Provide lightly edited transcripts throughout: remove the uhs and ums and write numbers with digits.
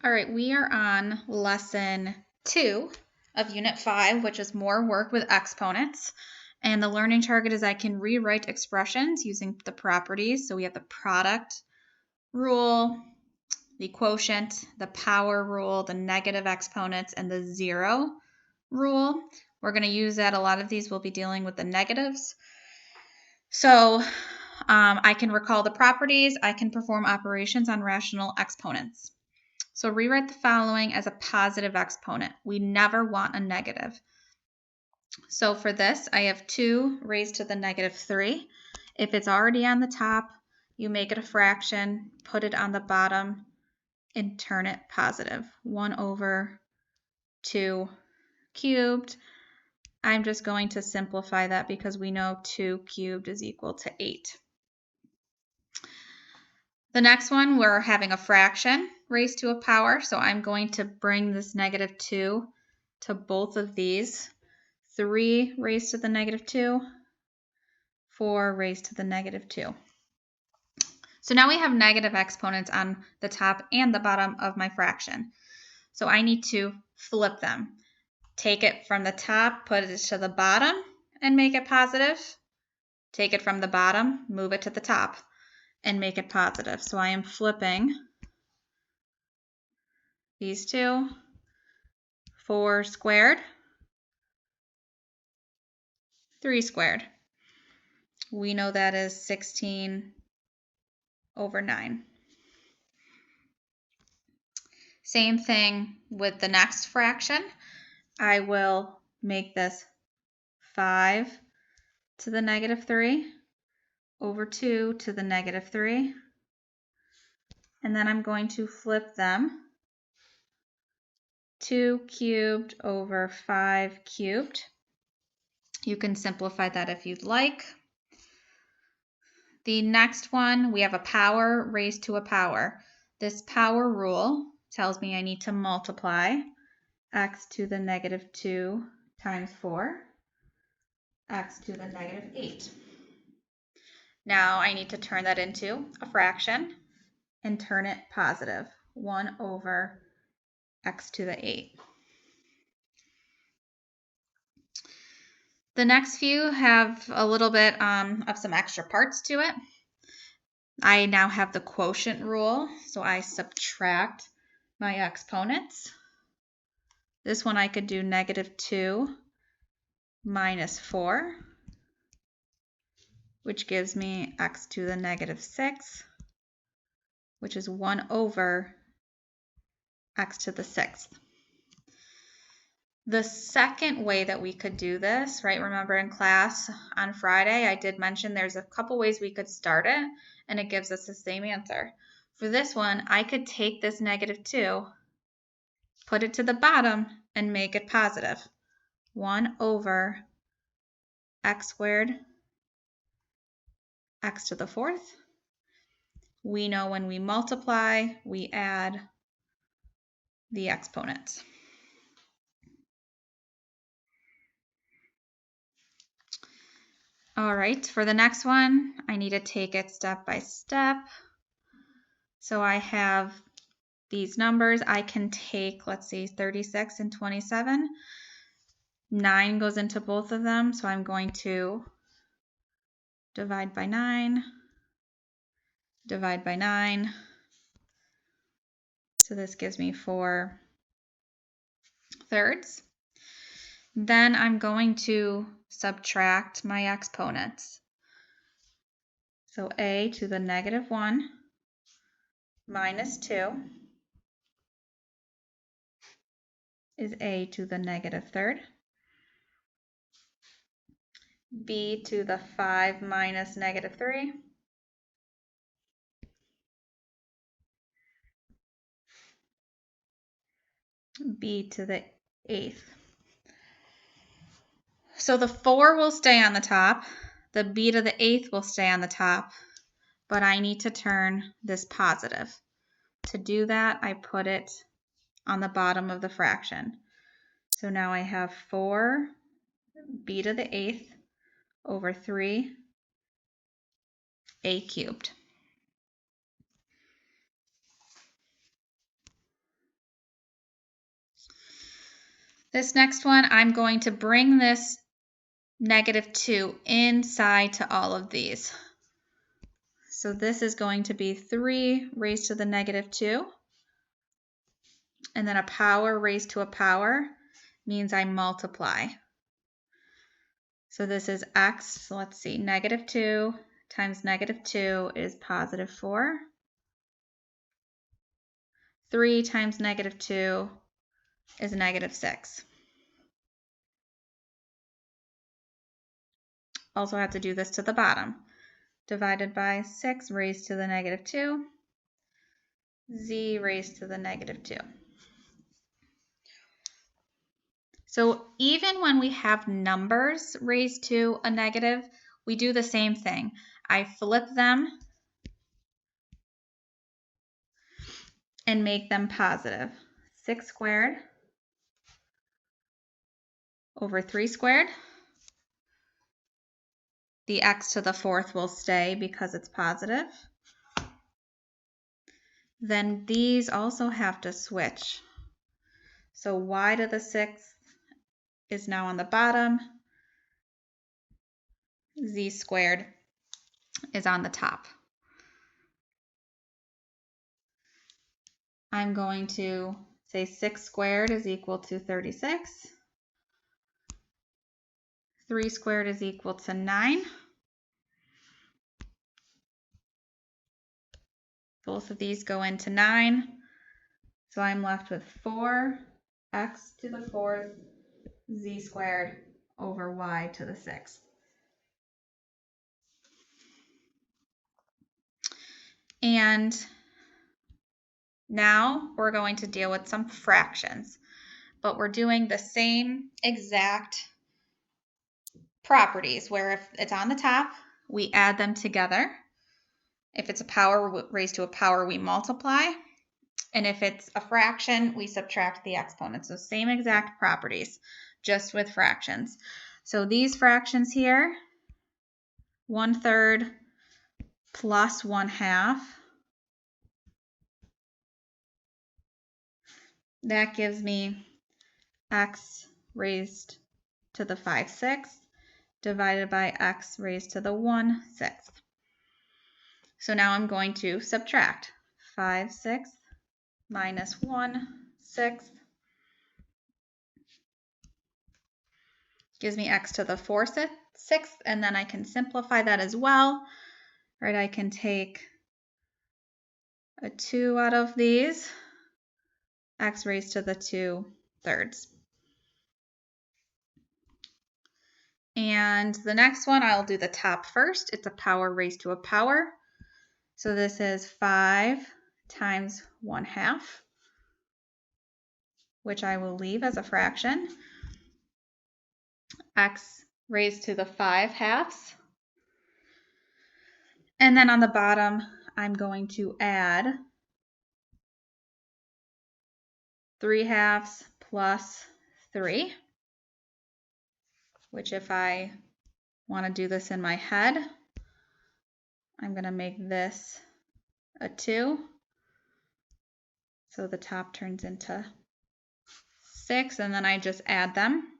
All right, we are on lesson 2 of unit 5, which is more work with exponents. And the learning target is I can rewrite expressions using the properties. So we have the product rule, the quotient, the power rule, the negative exponents, and the zero rule. We're going to use that. A lot of these will be dealing with the negatives. So I can recall the properties. I can perform operations on rational exponents. So rewrite the following as a positive exponent. We never want a negative. So for this, I have 2 raised to the negative 3. If it's already on the top, you make it a fraction, put it on the bottom, and turn it positive. 1 over 2 cubed. I'm just going to simplify that because we know 2 cubed is equal to 8. The next one, we're having a fraction raised to a power. So I'm going to bring this negative 2 to both of these. 3 raised to the negative 2, 4 raised to the negative 2. So now we have negative exponents on the top and the bottom of my fraction. So I need to flip them. Take it from the top, put it to the bottom, and make it positive. Take it from the bottom, move it to the top, and make it positive. So I am flipping these two. 4 squared, 3 squared. We know that is 16 over 9. Same thing with the next fraction. I will make this 5 to the negative 3 over 2 to the negative 3. And then I'm going to flip them. 2 cubed over 5 cubed. You can simplify that if you'd like. The next one, we have a power raised to a power. This power rule tells me I need to multiply x to the negative 2 times 4, x to the negative 8. Now I need to turn that into a fraction and turn it positive. 1 over x to the 8. The next few have a little bit of some extra parts to it. I now have the quotient rule, so I subtract my exponents. This one I could do negative 2 minus 4, which gives me x to the negative 6, which is 1 over x to the 6th. The second way that we could do this, right, remember in class on Friday, I did mention there's a couple ways we could start it, and it gives us the same answer. For this one, I could take this negative 2, put it to the bottom, and make it positive. 1 over x squared, x to the 4th. We know when we multiply, we add the exponents. All right, for the next one, I need to take it step by step. So I have these numbers. I can take, let's see, 36 and 27. 9 goes into both of them, so I'm going to divide by 9, divide by 9. So this gives me 4 thirds. Then I'm going to subtract my exponents. So a to the negative 1 minus 2 is a to the negative 3rd. B to the 5 minus negative 3. B to the 8th. So the 4 will stay on the top. The b to the 8th will stay on the top. But I need to turn this positive. To do that, I put it on the bottom of the fraction. So now I have 4 b to the 8th over 3 a cubed. This next one, I'm going to bring this -2 inside to all of these. So this is going to be 3 raised to the -2. And then a power raised to a power means I multiply. So this is x, so let's see, -2 times -2 is +4. 3 times -2 is -6. Also have to do this to the bottom. Divided by 6 raised to the -2, z raised to the -2. So even when we have numbers raised to a negative, we do the same thing. I flip them and make them positive. 6 squared over 3 squared. The x to the 4th will stay because it's positive. Then these also have to switch. So y to the 6th is now on the bottom. Z squared is on the top. I'm going to say 6 squared is equal to 36. 3 squared is equal to 9. Both of these go into 9. So I'm left with 4x to the 4th z squared over y to the 6th. And now we're going to deal with some fractions, but we're doing the same exact properties where if it's on the top, we add them together. If it's a power raised to a power, we multiply. And if it's a fraction, we subtract the exponents. So same exact properties, just with fractions. So these fractions here, 1/3 plus 1/2, that gives me x raised to the 5/6 divided by x raised to the 1/6. So now I'm going to subtract 5/6 minus 1/6 gives me x to the 4/6, and then I can simplify that as well. Right, I can take a 2 out of these, x raised to the 2/3. And the next one, I'll do the top first. It's a power raised to a power. So this is 5 times 1/2, which I will leave as a fraction. X raised to the 5/2. And then on the bottom, I'm going to add 3/2 plus 3, which if I want to do this in my head, I'm going to make this a 2. So the top turns into 6, and then I just add them.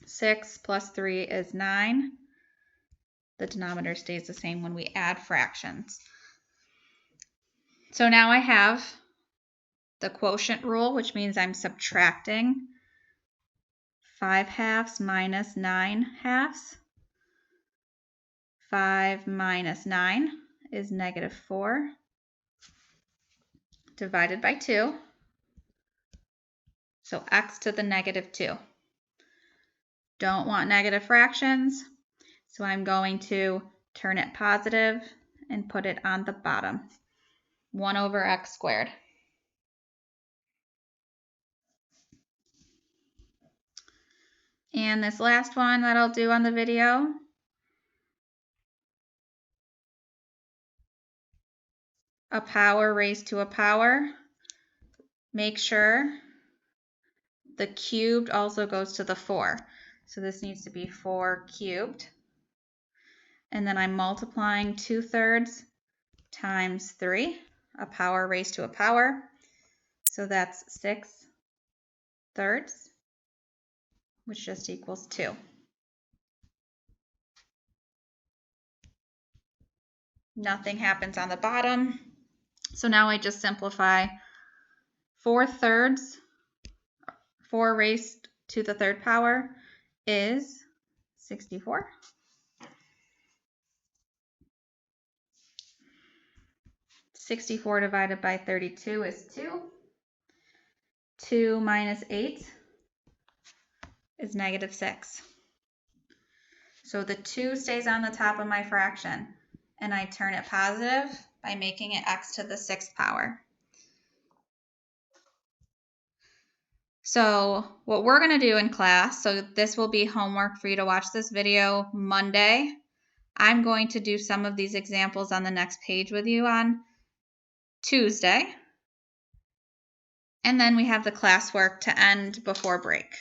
6 plus 3 is 9. The denominator stays the same when we add fractions. So now I have the quotient rule, which means I'm subtracting 5/2 minus 9/2. 5 minus 9 is -4 divided by 2. So x to the -2. Don't want negative fractions, so I'm going to turn it positive and put it on the bottom. 1 over x squared. And this last one that I'll do on the video, a power raised to a power. Make sure the cubed also goes to the 4. So this needs to be 4 cubed. And then I'm multiplying 2/3 times 3, a power raised to a power. So that's 6/3. which just equals 2. Nothing happens on the bottom. So now I just simplify 4/3. 4 raised to the third power is 64. 64 divided by 32 is 2. 2 minus 8 is -6. So the 2 stays on the top of my fraction, and I turn it positive by making it x to the 6th power. So what we're going to do in class, so this will be homework for you to watch this video Monday. I'm going to do some of these examples on the next page with you on Tuesday. And then we have the classwork to end before break.